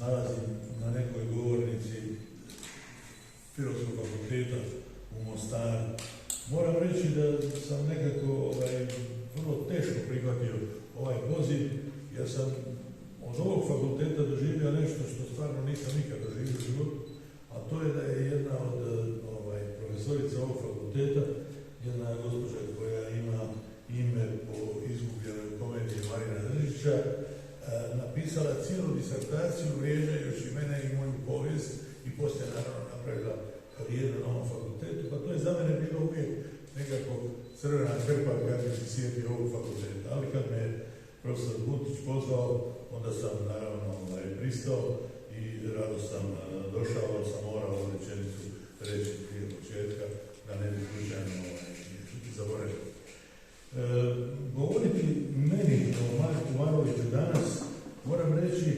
nalazim na nekoj govornici Filozofskog fakulteta u Mostaru. Moram reći da sam nekako vrlo teško prihvatio ovaj poziv, jer sam od ovog fakulteta doživio nešto što stvarno nisam nikad doživio u životu, a to je da je jedna od profesorica ovog fakulteta, jedna gospođa koja ima ime po izgubljenoj komediji Marina Držića, napisala cijelu disertaciju vrijeđajući mene i moju povijest i poslije naravno napravila karijeru na ovom fakultetu, pa to je za mene bilo uvijek nekako crvena krpa kad bi se sjetio ovog fakulteta. Ali kad me profesor Butić pozvao, onda sam naravno pristao i rado sam došao, ali sam morao ovu rečenicu reći prije početka, da ne bi slučajno zaboravio. Govoriti meni o Marku Maruliću danas, moram reći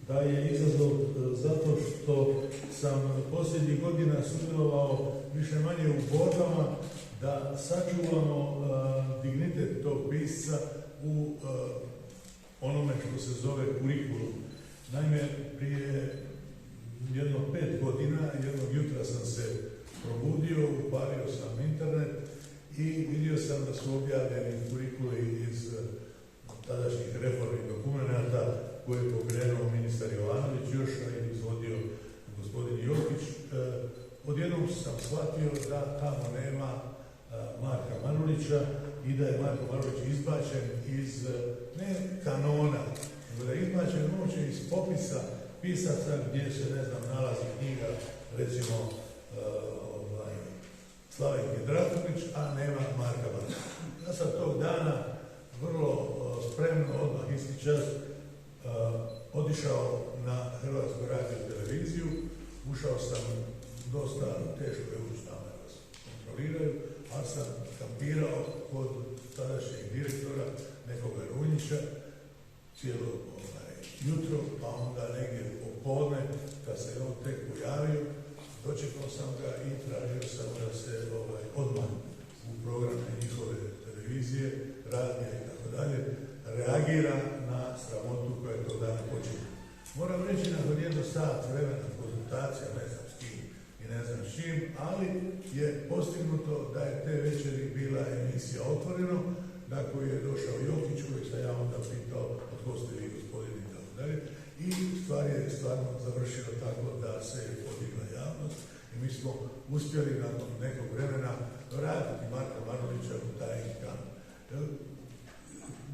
da je izazov zato što sam posljednjih godina sudjelovao više manje u borbama da sačuvamo dignitet tog pisca u onome što se zove kurikulum. Naime, prije jedno 5 godina, jednog jutra sam se probudio, upalio sam internet i vidio sam da su objavljeni kurikuli iz tadašnjih reformnih dokumenta koje je pokrenuo ministar Jovanović, još je izvodio gospodin Jokić. Odjednom sam shvatio da tamo nema Marka Marulića i da je Marko Marulić izbačen iz, ne kanona, nego da je izbačen uopće iz popisa pisaca gdje se, nalazi knjiga, recimo, Slavenke Drakulić, a nema Marka Marulića. Ja sam tog dana vrlo spremno, odmah isti čas, otišao na Hrvatsku radio televiziju, ušao sam dosta teško je ući tamo da vas kontroliraju, ali sam kampirao kod tadašnjeg direktora, nekoga Runjića, cijelo jutro, pa onda negdje popodne, kad se on tek pojavio, dočekao sam ga i tražio sam da se odmah u programe njihove televizije, radija i tako dalje, reagira na sramotu koja je tog dana počela. Moram reći, nakon jedno sat vremena konzultacija, ne znam s kim i ne znam s čim, ali je postignuto da je te večeri bila emisija Otvoreno, na koju je došao Jokić, uvijek sam ja onda pitao od ko ste vi gospodine i tako dalje. I stvar je stvarno završila tako da se je podigla javnost i mi smo uspjeli nakon nekog vremena vratiti Marka Marulića u taj kanon.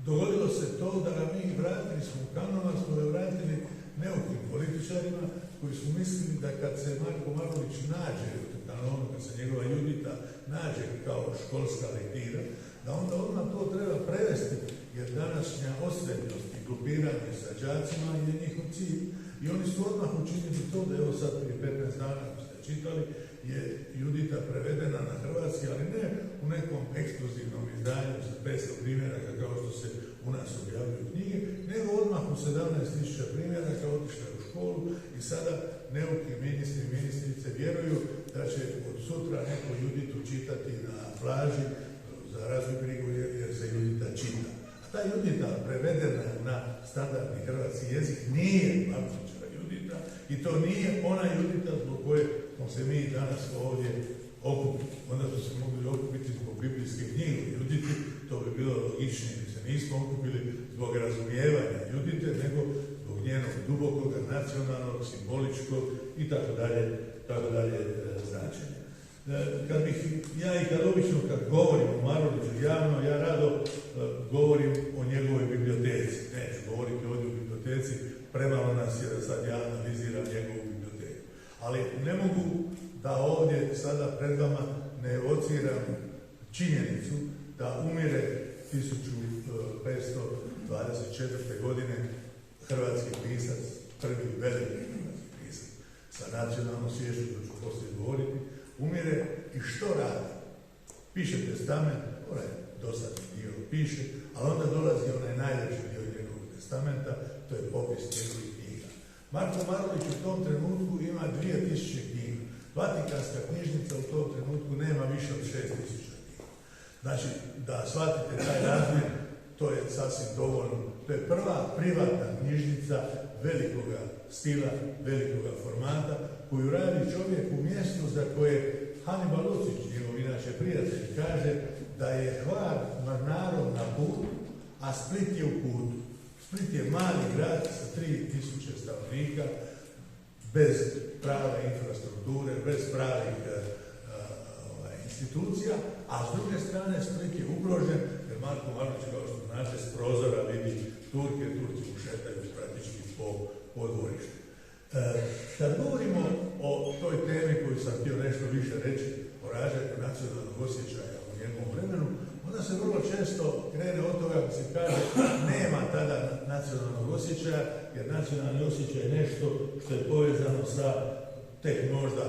Dogodilo se to da ga mi vratili smo u kanon, ali smo ga vratili neukim političarima koji su mislili da kad se Marko Marulić nađe u kanonu, kad se njegova Judita nađe kao školska lektira, da onda odmah to treba prevesti, jer današnja osrednjost i grupiranje sa đacima je njihov cilj. I oni su odmah učinili to da je ovo sad prije 15 dana, ako ste čitali, je Judita prevedena na hrvatski, ali ne u nekom ekskluzivnom izdanju sa 500 primjeraka kao što se u nas objavljuju knjige, nego odmah u 17.000 primjeraka otišla u školu i sada neuki ministri i ministrice vjeruju da će od sutra neko Juditu čitati na plaži za razvoj brigu jer se Judita čita. A ta Judita prevedena na standardni hrvatski jezik nije Marulićeva Judita i to nije ona Judita zbog koje smo se mi danas ovdje okupili. Onda smo se mogli okupiti zbog biblijske knjige Judite, to bi bilo logičnije. Mi se nismo okupili zbog razumijevanja Judite, nego zbog njenog dubokog, nacionalnog, simboličkog i tako dalje značenja. Kad bih ja i kad obično kad govorim o Maruliću javno, ja rado govorim o njegovoj biblioteci. Neću govoriti ovdje o biblioteci, premalo nas je da sad ja analiziram njegovu biblioteku. Ali ne mogu da ovdje sada pred vama ne evociram činjenicu da umire 1524. godine hrvatski pisac, prvi veliki hrvatski pisac sa nacionalnom sviješću, to ću poslije govoriti, umire i što radi? Piše testament, onaj dosadni dio piše, ali onda dolazi onaj najljepši dio njegovog testamenta, to je popis njegovih knjiga. Marko Marulić u tom trenutku ima 2000 knjiga. Vatikanska knjižnica u tom trenutku nema više od 6000 knjiga. Znači, da shvatite taj razmjer, to je sasvim dovoljno. To je prva privatna knjižnica velikoga stila, velikoga formata, koju radi čovjek u mjestu za koje Hannibal Lucić, njegov inače prijatelj, kaže da je Hvar Mornarom na putu, a Split je u putu. Split je mali grad sa 3000 stanovnika, bez prave infrastrukture, bez pravih institucija, a s druge strane Split je ugrožen, jer Marko Marulić, kao što znate, s prozora vidi Turke, Turci ušetaju praktički po dvorištu. Kad govorimo o toj temi koju sam htio nešto više reći, o rađanju nacionalnog osjećaja u njegovom vremenu, onda se vrlo često krene od toga da se kaže nema tada nacionalnog osjećaja, jer nacionalni osjećaj je nešto što je povezano sa tek možda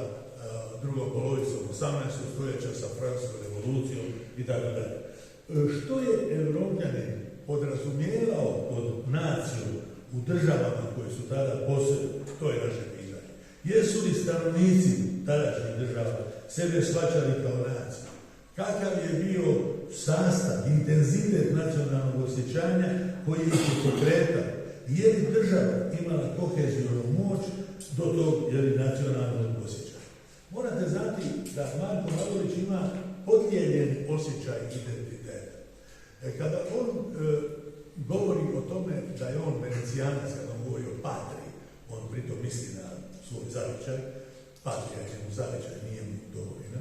drugom polovicom 18. stoljeća, sa francuskom revolucijom itd. Što je Evropljanin podrazumijevao pod naciju u državama koje su tada posebne, to je naše pitanje. Jesu li stanovnici tadašnjih država sebe shvaćali kao naciju? Kakav je bio sastav, intenzitet nacionalnog osjećanja koji ih je pokretao? Je li država imala kohezijonu moć do tog nacionalnog osjećaja? Morate znati da Marko Marulić ima podijeljen osjećaj identiteta. Kada on govori o tome da je on Venecijanac, kada on govori o patriji, on pritom misli na svoj zavičaj, patrija je njemu zavičaj, nije mu domovina,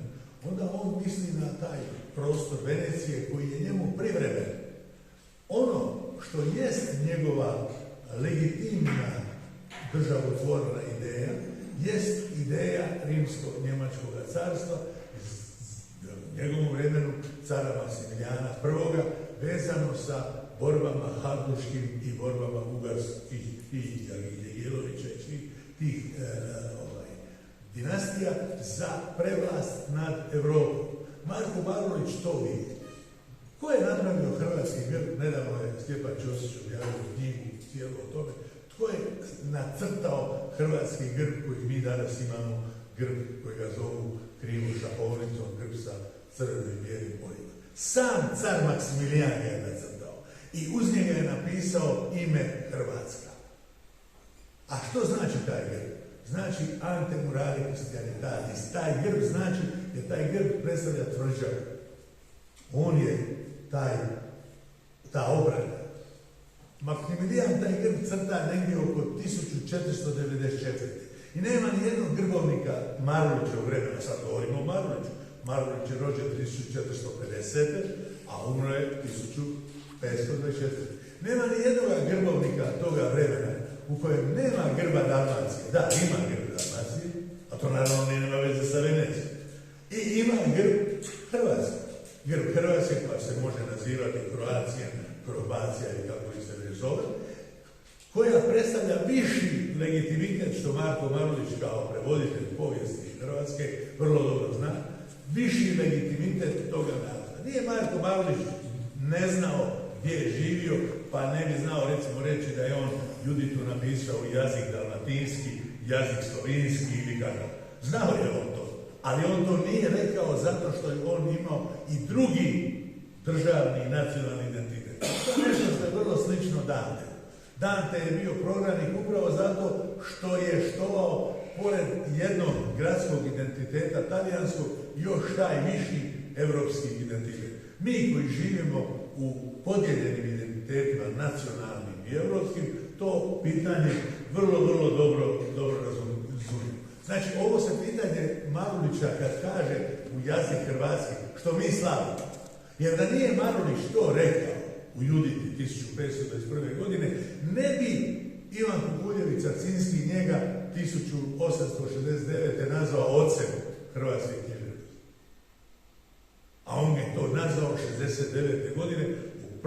onda on misli na taj prostor Venecije koji je njemu privremen. Ono što jest njegova legitimna državotvorna ideja, jest ideja Rimsko-Njemačkog carstva, u njegovom vremenu cara Maksimilijana I, vezano sa borbama habsburškim i borbama ugarskih i Jagjelovića i tih dinastija za prevlast nad Evropom. Marko Marulić to vidi. Ko je napravio hrvatski grb? Nedavno je Stjepan Ćosić objavio knjigu cijelu o tome. Tko je nacrtao hrvatski grb koji mi danas imamo, grb koji ga zovu krivom šahovnicom, grb sa crvenim i bijelim poljima. Sam car Maksimilijan ga je nacrtao i uz njega je napisao ime Hrvatska. A što znači taj grb? Znači ante murali christianitatis. Taj grb znači, jer taj grb predstavlja tvrđavu. On je ta obrana. Maksimilijan taj grb crta negdje oko 1494. I nema ni jednog grbovnika Marulića u vremena, sad govorimo o Maruliću. Marulić je rođen 1450. a umro je 1524. Nema ni jednog grbovnika toga vremena u kojem nema grba Dalmacije. Da, ima grb Dalmacije, a to naravno nema veze sa Venecijom. I ima grb Hrvatske. Grb Hrvatske koja se može nazivati Kroacija, Krobacija ili kako li se već zove, koja predstavlja viši legitimitet, što Marko Marulić kao prevoditelj povijesti Hrvatske vrlo dobro zna, viši legitimitet toga naroda. Nije Marko Marulić ne znao gdje je živio, pa ne bi znao recimo reći da je on Juditu napisao jazik dalmatinski, jazik slovinski ili kako. Znao je on to, ali on to nije rekao zato što je on imao i drugi državni i nacionalni identitet. To je nešto što je vrlo slično Dante. Dante je bio prognanik upravo zato što je štovao pored jednog gradskog identiteta, talijanskog, još taj viši evropski identitet. Mi koji živimo u podijeljenim identitetima, nacionalnim i evropskim, to pitanje vrlo dobro razumijemo. Znači, ovo se pitanje Marulića kad kaže u jazik hrvatski, što mi slavimo. Jer da nije Marulić to rekao u Juditi 1521. godine, ne bi Ivan Kukuljević Cinski njega 1869. nazvao ocem hrvatske književnosti. A on je to nazvao 69. godine u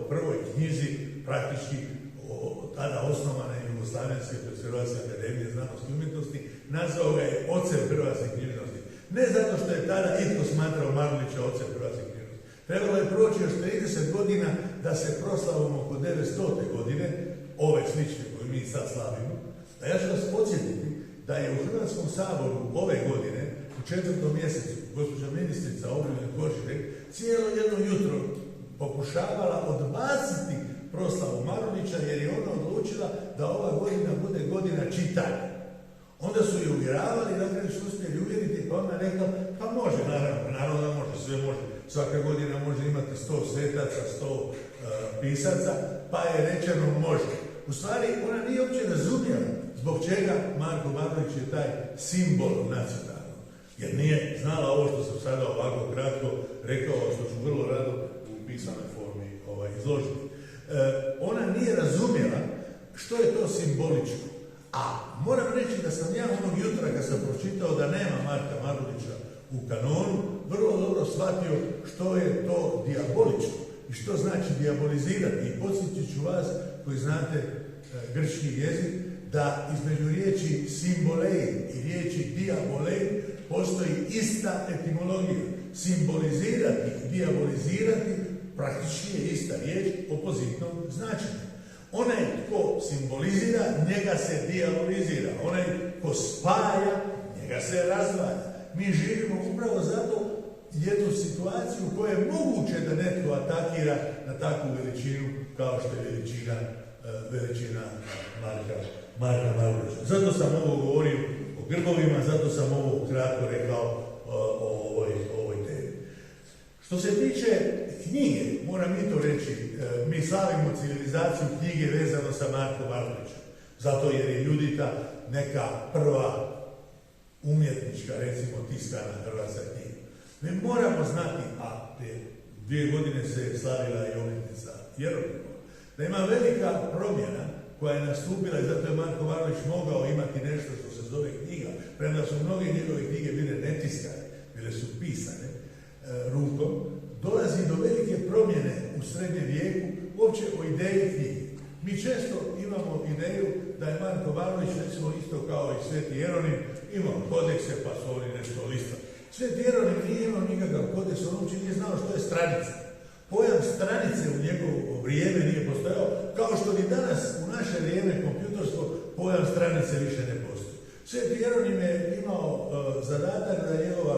prvoj knjizi praktički tada osnovane Jugoslavenske Hrvatske akademije znanosti i umjetnosti, nazvao ga je ocem hrvatske književnosti. Ne zato što je tada itko smatrao Marulića ocem hrvatske književnosti. Trebalo je proći još 30 godina da se proslavom oko 900. godine, ove slične koje mi sad slavimo, a ja ću vas podsjetiti da je u Hrvatskom saboru ove godine, u 4. mjesecu, gospođa ministrica Obuljen Koržinek cijelo jedno jutro pokušavala odbaciti proslavu Marulića jer je ona odlučila da ova godina bude godina čitanja. Onda su je uvjeravali, na kraju su uspjeli uvjeriti, pa ona rekla, pa može, naravno da može, sve može. Svaka godina može imati 100 svetaca, 100 pisaca, pa je rečeno može. U stvari, ona nije uopće razumjela zbog čega Marko Marulić je taj simbol nacionalnog. Jer nije znala ovo što sam sada ovako kratko rekao, što ću vrlo rado u pisanoj formi izložiti. Ona nije razumjela što je to simbolično. A moram reći da sam ja onog jutra kad sam pročitao da nema Marka Marulića u kanonu, vrlo dobro shvatio što je to dijabolično i što znači dijabolizirati. I podsjetit ću vas koji znate grčki jezik da između riječi simbolein i riječi diabolein postoji ista etimologija. Simbolizirati i diabolizirati praktički je ista riječ opozitnog značenja. Onaj ko simbolizira, njega se diabolizira. Onaj ko spaja, njega se razdvaja. Mi živimo upravo zato jednu situaciju u kojoj je moguće da netko atakira na takvu veličinu kao što je veličina Marka Marulića. Zato sam ovo govorio o grbovima, zato sam ovo kratko rekao o ovoj temi. Što se tiče knjige, moram i to reći, mi slavimo civilizaciju knjige vezano sa Markom Marulićem. Zato jer je Judita neka prva umjetnička, recimo, tiskana hrvatska knjiga. Mi moramo znati, a prije 2 godine se je slavila i obljetnica Jeronimova, da ima velika promjena koja je nastupila i zato je Marko Marulić mogao imati nešto što se zove knjiga, premda su mnoge njegove knjige bile netiskane, bile su pisane rukom, dolazi do velike promjene u srednjem vijeku uopće o ideji knjige. Mi često imamo ideju da je Marko Marulić, recimo isto kao i Sveti Jeronim, imao kodekse pa su oni nešto listali. Sveti Jeronim nije imao nikakav kodeks, on uopće nije znao što je stranica. Pojam stranice u njegovo vrijeme nije postojao, kao što ni danas u naše vrijeme kompjutorsko pojam stranice više ne postoji. Sveti Jeronim je imao zadatak da njegova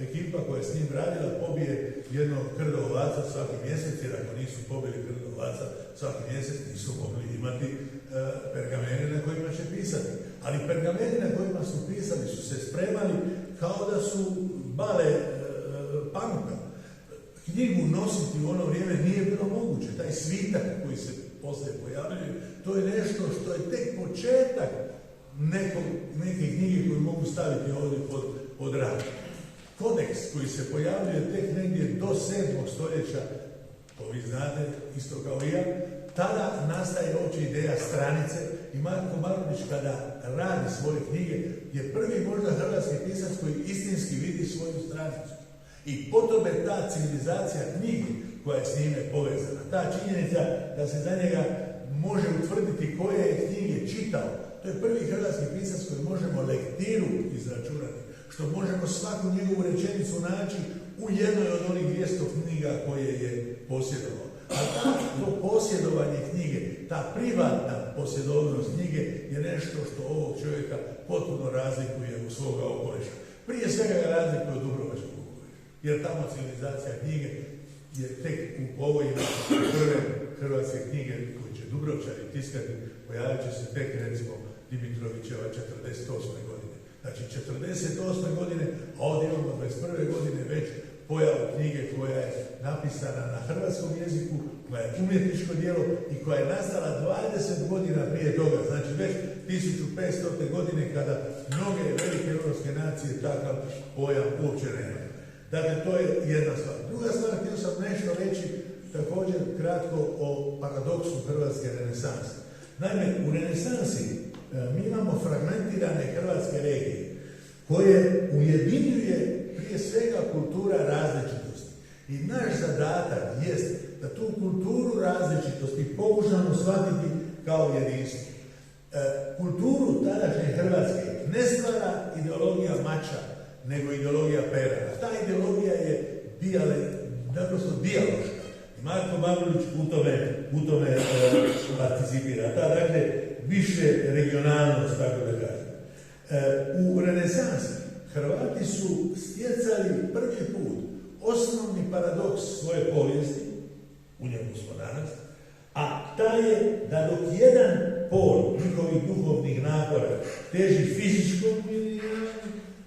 ekipa koja je s njim radila pobije jednog krdo ovaca svaki mjesec, jer ako nisu pobili krdo ovaca svaki mjesec nisu mogli imati pergamene na kojima će pisati. Ali pergamene na kojima su pisali su se spremali kao da su bale pamuka. Knjigu nositi u ono vrijeme nije bilo moguće. Taj svitak koji se poslije pojavljuje, to je nešto što je tek početak neke knjige koju mogu staviti ovdje pod rad. Kodeks koji se pojavljuje tek negdje do 7. stoljeća, to vi znate, isto kao i ja, tada nastaje uopće ideja stranice i Marko Marulić kada radi svoje knjige je prvi možda hrvatski pisac koji istinski vidi svoju stranicu. I potom je ta civilizacija knjige koja je s njime povezana. Ta činjenica da se za njega može utvrditi koje je knjige čitao. To je prvi hrvatski pisac koji možemo lektiru izračunati. Što možemo svaku njegovu rečenicu naći u jednoj od onih 200 knjiga koje je posjedovao. A to posjedovanje knjige, ta privatna posjedovnost knjige je nešto što ovog čovjeka potpuno razlikuje od svoga okoliša. Prije svega ga razlikuje od dubrovačkog okoliša. Jer tamo civilizacija knjige je tek u ovoj prve hrvatske knjige koje će Dubrovčani tiskati, pojavit će se tek recimo Dimitrovićeva 48. godine. Znači 48. godine, a ovdje imamo 21. godine već pojavu knjige koja je napisana na hrvatskom jeziku, koja je umjetničko djelo i koja je nastala 20 godina prije toga. Znači već 1500. godine kada mnoge velike europske nacije takav pojam uopće nema. Dakle, to je jedna stvar. Druga stvar, htio sam nešto reći također kratko o paradoksu hrvatske renesanse. Naime, u renesansi mi imamo fragmentirane hrvatske regije koje ujedinjuje prije svega kultura različitosti. I naš zadatak jest da tu kulturu različitosti pokušamo shvatiti kao jedinstvo. Kulturu tadašnje Hrvatske ne stvara ideologija mača, nego ideologija pera. Ta ideologija je naprosto dijaloška. I Marko Marulić u tome participira. Ta, dakle, više regionalnost, tako da kažem. U renesansi Hrvati su stjecali prvi put osnovni paradoks svoje povijesti, u njemu smo danas, a taj je da dok jedan pol ovih duhovnih napora teži fizičkom ujedinjavanju,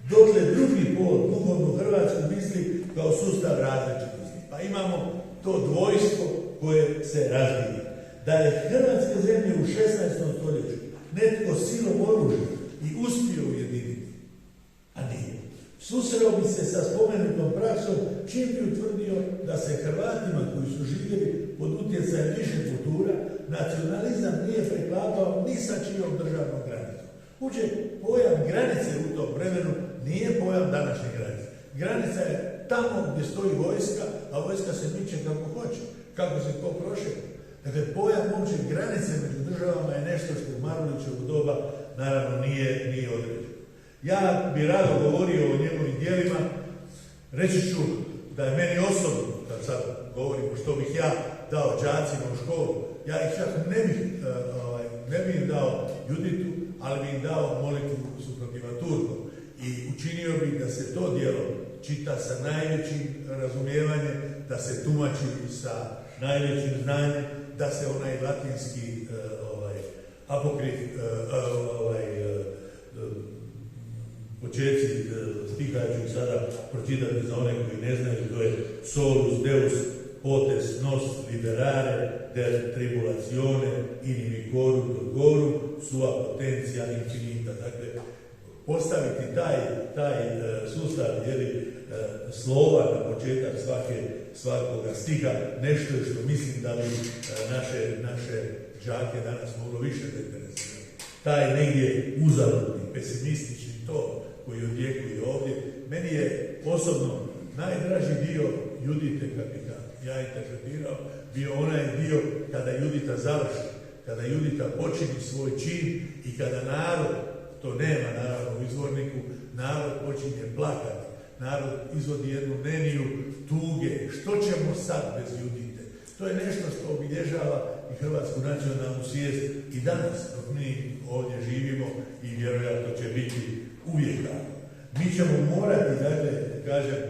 dokle drugi pol duhovnu Hrvatsku misli kao sustav različitosti. Pa imamo to dvojstvo koje se razvija. Da je Hrvatske zemlje u 16. stoljeću netko silom oružja i uspio ujediniti, a nije. Susreo bi se sa spomenutom praksom čim bi utvrdio da se Hrvatima koji su živjeli pod utjecajem više kultura, nacionalizam nije preklapao ni sa čijom državnom granicom. Uđe, pojam granice u tom vremenu nije pojam današnje granice. Granica je tamo gdje stoji vojska, a vojska se miče kako hoće, kako se to prošira. Dakle, pojam uopće granice među državama je nešto što u Marulićevu doba naravno nije određeno. Ja bi rado govorio o njegovim djelima, reći ću da je meni osobno, kad sad govorimo što bih ja dao đacima u školu, ja ih čak ne bih im dao Juditu, ali bih im dao molitvu suprot Ivan Turkom. I učinio bih da se to djelo čita sa najvećim razumijevanjem, da se tumači sa najvećim znanjem, da se onaj latinski apokrif, početci stiha ću sada pročitati za one koji ne znaju, to je solus deus potes nos liberare der tribulatione inimicorum dogorum sua potentia infinita. Dakle, postaviti taj sustav slova na početak svakoga stiha, nešto je što mislim da bi naše đake danas moglo više zainteresirati. Taj negdje uzaludni, pesimistični to koji odjekuje ovdje, meni je osobno najdraži dio Judite, kad bi ja interpretirao, bio onaj dio kada Judita završi, kada Judita počini svoj čin i kada narod, to nema naravno u izvorniku, narod počinje plakati, narod izvodi jednu neniju tuge, što ćemo sad bez Judite? To je nešto što obilježava i hrvatsku nacionalnu svijest i danas, dok mi ovdje živimo i vjerojatno će biti uvijek tako. Mi ćemo morati, dakle, kažem,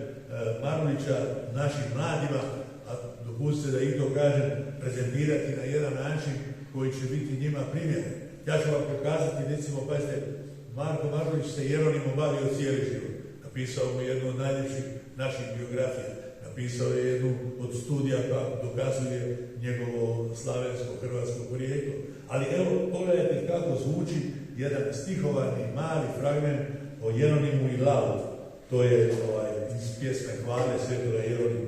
Marulića našim mladima, a dopustite da i to kažem, prezentirati na jedan način koji će biti njima primjeren. Ja ću vam pokazati, recimo, pazite, Marko Marulić se Jeronimom bavio cijeli život. Napisao mu jednu od najljepših naših biografija. Napisao je jednu od studija koja dokazuje njegovo slavensko hrvatsko porijeklo. Ali evo, pogledajte kako zvuči jedan stihovani mali fragment o Jeronimu i Lavu. To je iz pjesme Hvale svetoga Jeronima.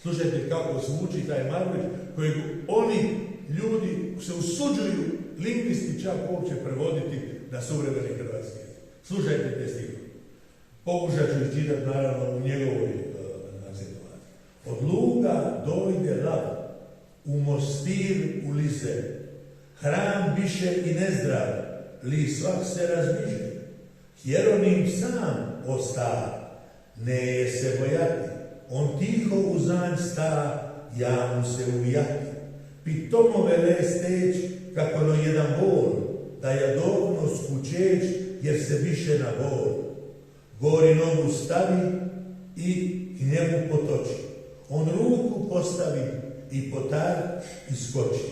Slušajte kako zvuči taj Marulić kojeg oni ljudi se usuđuju lingvisti čak uopće prevoditi na suvremeni hrvatski. Slušajte te stihove. Pokušat ću iščitati naravno u njegovoj akcentovaciji. Od luga dojde Lav, u Mostir ulize, hram biše i nezdrav, li svak se razbiže. Jeronim sam osta, ne je se bojati, on tiho u zanj sta, ja mu se uvijati. Pitomove le steć, kako no jedan bol, da ja dovno skučeć, jer se biše na bol. Gori nogu stavi i k njemu potoči. On ruku postavi i potar iskoči.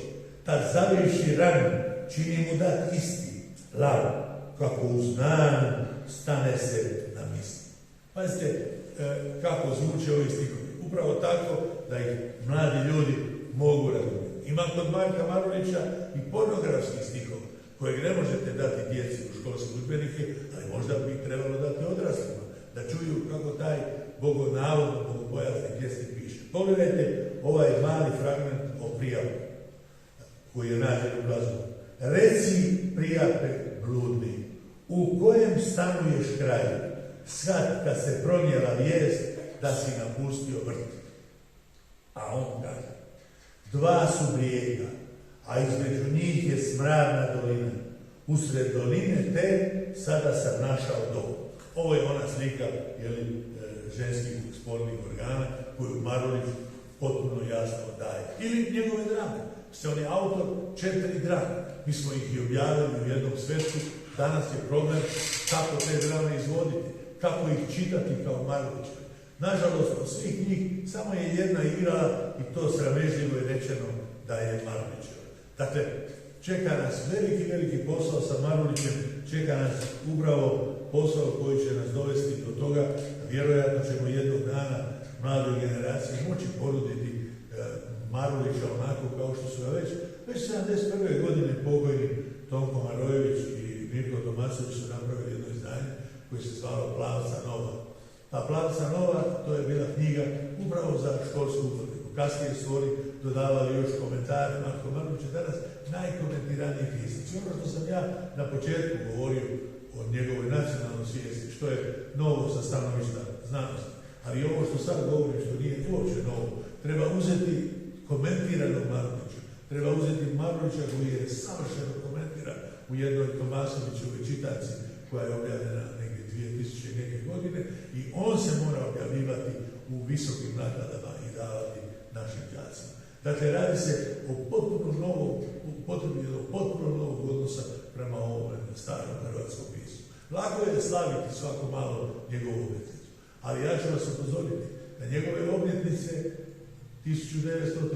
Tad zavivši ranu, čini mu dat isti, Lav, kako uz nan stane se na misli. Pazite kako zvuče ovi stihovi. Upravo tako da ih mladi ljudi mogu razumjeti. Ima kod Marka Marulića i pornografskih stihova, kojeg ne možete dati djeci u školske udžbenike, ali možda bi ih trebalo dati odraslima, da čuju kako taj bogonavodno, bogobojazni pjesnik piše. Pogledajte ovaj mali fragment o prijavu, koji je nađen u glazbu. Reci, prijatelj bludni, u kojem stanuješ kraju, sad kad se pronijela vijest da si napustio vrt. A on kaže, dva su brijega, a između njih je smradna dolina. Usred doline te sada sam našao dom. Ovo je ona slika ženskih spolnih organa koju Marulić potpuno jasno daje. Ili njegove drame. On je autor 4 drame. Mi smo ih i objavili u jednom svetku. Danas je problem kako te drame izvoditi, kako ih čitati kao Marulića. Nažalost, od svih njih samo je jedna igrala i to sramežljivo je rečeno da je Marulićeva. Dakle, čeka nas veliki posao sa Marulićem, čeka nas upravo posao koji će nas dovesti do toga, vjerojatno ćemo jednog dana mladoj generaciji moći ponuditi Marulića onako kao što su ga već 71. godine pokojni Tonko Marojević i Mirko Tomasović su napravili jedno izdanje koje se zvalo Plavca Nova. Ta Plavca Nova, to je bila knjiga upravo za školsku upotrebu. Kasnije su oni dodavali još komentare. Marko Marulić je danas najkomentiraniji pisac. I ono što sam ja na početku govorio o njegovoj nacionalnoj svijesti, što je novo sa stanovišta znanosti. Ali ovo što sad govorim, što nije uopće novo, treba uzeti komentiranog Marulića. Treba uzeti Marulića koji je savršeno komentiran u jednoj Tomasovićevoj čitanci koja je objavljena negdje 2000 neke godine i on se mora objavljivati u visokim nakladama i davati našim đacima. Dakle, radi se o potrebi potpuno novog odnosa prema ovom starom hrvatskom pismu. Lako je slaviti svako malo njegovu obljetnicu, ali ja ću vas upozoriti na njegove obljetnice 1900.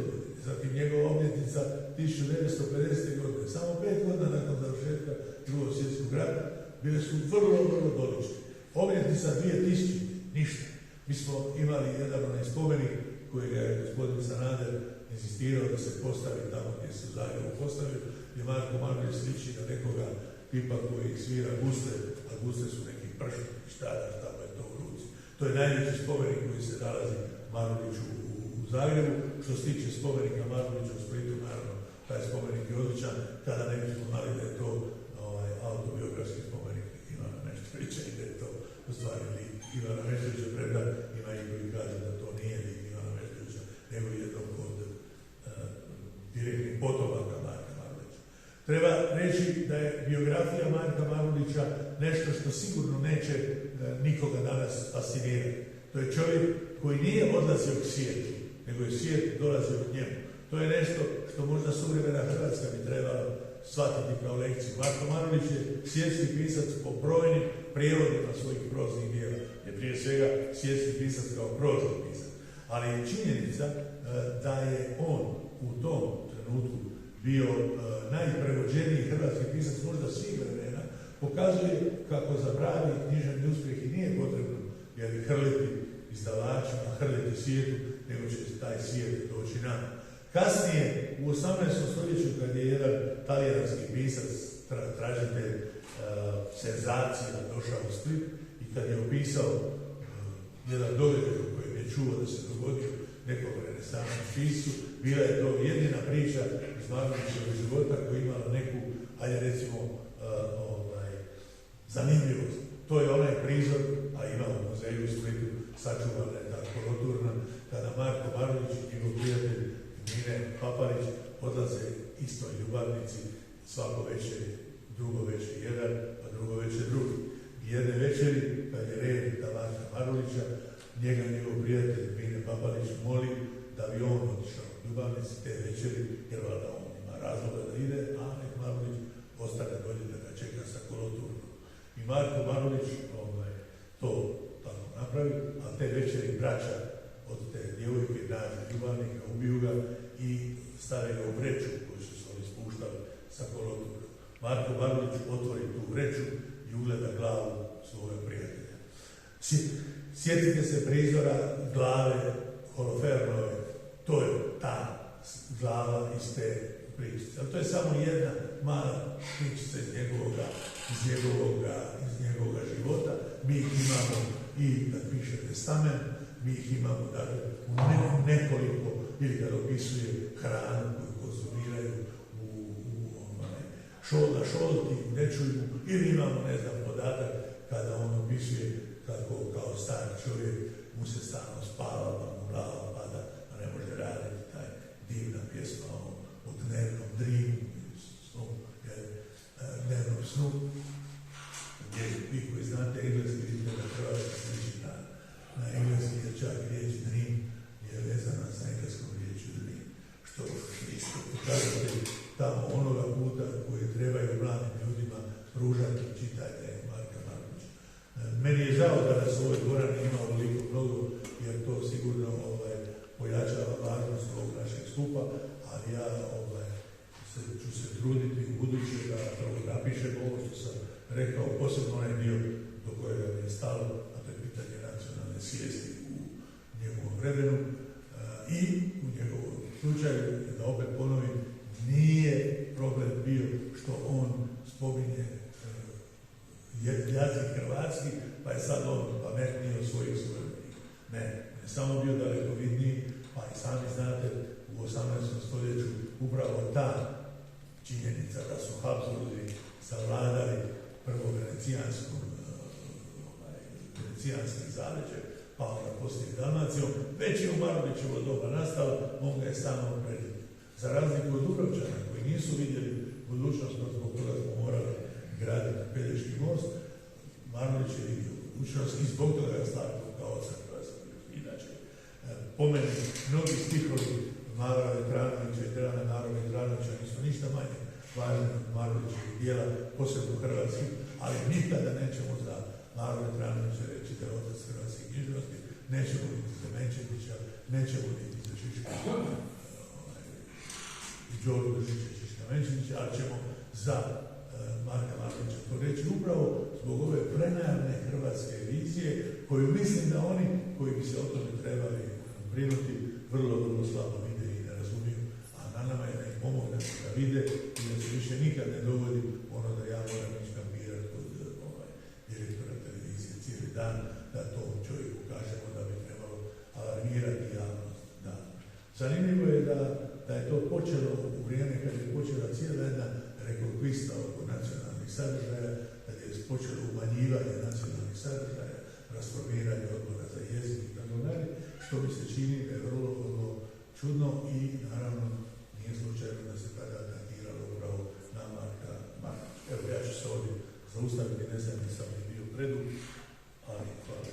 godine, zatim njegova obljetnica 1950. godine, samo 5 godina nakon završetka Drugog svjetskog rata, bile su vrlo dolične. Obljetnica 2000. ništa. Mi smo imali jedan onaj spomenik koji je gospodin Sanader insistirao da se postavi tamo gdje se u Zagrebu postavio, gdje Marko Marulić sliči na nekoga tipa koji svira gusle, a gusle su neki pršut i štadar, tamo je to u ruci. To je najveći spomenik koji se nalazi Maruliću u Zagrebu. Što se tiče spomenika Marulića u Splitu, naravno, taj spomenik je odličan, kada ne bismo znali da je to autobiografski spomenik Ivana Meštrovića i da je to u stvari lik Ivana Meštrovića, premda ima i koji kaže da to nije lik Ivana Meštrovića, nego jednog od direktnih potomaka Marka Marulića. Treba reći da je biografija Marka Marulića nešto što sigurno neće nikoga danas fascinirati. To je čovjek koji nije odlazio k svijetu, nego je svijet dolazio k njemu. To je nešto što možda suvremena Hrvatska bi trebala shvatiti kao lekciju. Marko Marulić je svjetski pisac po brojnim prijevodima svojih proznih djela. Je prije svega svjetski pisac kao prozni pisac. Ali je činjenica da je on u tom trenutku bio najprevođeniji hrvatski pisac možda svih vremena, pokazuje kako za pravi književni uspjeh i nije potrebno hrliti izdavačima, hrliti svijetu, nego će taj svijet doći nam. Kasnije, u 18. stoljeću, kad je jedan talijanski pisac, tražitelj senzacija, došao u Split i kad je opisao jedan događaj u kojem je čuo da se dogodio nekom renesansnom piscu, bila je to jedina priča iz Marulićevog života koja je imala neku, ajde recimo, zanimljivost. To je onaj prizor, a ima u muzeju u Splitu, sačuvana je ta koloturna, kada Marko Marulić i njegov prijatelj Mine Paparić odlaze istoj ljubavnici, svako večer, drugo večer jedan, a drugo večer drugi. I jedne večeri, kad je red da Marka Marulića, njegov prijatelj Mine Paparić moli da bi on otišao u ljubavnici te večeri, jer valjda on ima razloga da ide, a nek Marulić ostane dolje da ga čeka sa koloturnom. I Marko Marulić to tako napravi, a te večeri braća od te djevojke nađe ljubavnika, ubiju ga i stave ga u vreću koju su se oni spuštali sa koloturom. Marko Marulić otvori tu vreću i ugleda glavu svoga prijatelja. Sjetite se prizora glave Holofernove, to je ta glava iz te pričice. Ali to je samo jedna mala pričica iz njegovog života. Mi ih imamo i kad piše testament, mi ih imamo dakle, u nekoliko, ili kad opisuje hranu koju konzumiraju na šolti, u nečujmu, ili imamo, ne znam, podatak kada on opisuje kako kao star čovjek mu se stalno spava, pa mu glava pada, a ne može raditi taj divna pjesma o dnevnom drimu, dnevnom snu, gdje vi koji znate engleski, vidite da Hrvatska sliči na engleski, jer čak riječ dream je vezana sa engleskom riječju dream, što isto pokazate tamo onoga puta koje trebaju mladim ljudima pružati, čitajte Marka Marulića. Meni je žao da nas u ovoj dvorani ima ovoliko mnogo, jer to sigurno pojačava važnost ovog našeg skupa, ali ja ću se truditi u buduće da napišem ovo što sam rekao, posebno onaj dio do kojega mi je stalo, a to je pitanje nacionalne svijesti u njegovom vremenu i u njegovom slučaju, da opet ponovim, nije problem bio što on spominje jezik hrvatski, pa je sad on pametniji od svojih suradnika. Ne samo bio dalekovidniji, pa i sami znate, u 18. stoljeću upravo ta činjenica da su Habsburgi savladali prvo venecijanski zaleđe, pa onda poslije Dalmacijom, već je u Marulićevo doba nastala, on ga je samo predvidio. Za razliku od Dubrovčana, koji nisu vidjeli budućnost, zbog toga smo morali graditi Pelješki most, Marulić je vidio budućnost i zbog toga je stavio kao oca Hrvatske. Inače, po meni, mnogi stihovi Mara Vetranovića i Drana Mara Vetranovića nisu ništa manje važni od Marulićevih dijela, posebno hrvatskih, ali nikada nećemo za Mara Vetranovića reći da je otac hrvatske književnosti, nećemo niti za Menčetića, nećemo niti za Šiška i Đoru Držića Šiška Menčetića, ali ćemo za Marka Marulića to reći upravo zbog ove plenarne hrvatske vizije, koju mislim da oni koji bi se o tome trebali brinuti vrlo slabo vide i ne razumiju, a na nama je da im pomognemo da vide i da se više nikad ne dogodi ono da ja moram ići kampirati kod direktora televizije cijeli dan, da tom čovjeku kažemo da bi trebalo alarmirati javnost. Da. Zanimljivo je da je to počelo u vrijeme kad je počela cijela jedna rekonkvista oko nacionalnih sadržaja, kad je počelo umanjivanje nacionalnih sadržaja, rasformiranje odbora za jezik i tako dalje, što mi se čini da je vrlo čudno i naravno nije slučajno da se tada datiralo upravo na Marka Marulića. Evo, ja ću se ovdje zaustaviti, ne znam, nisam bio predug, ali hvala.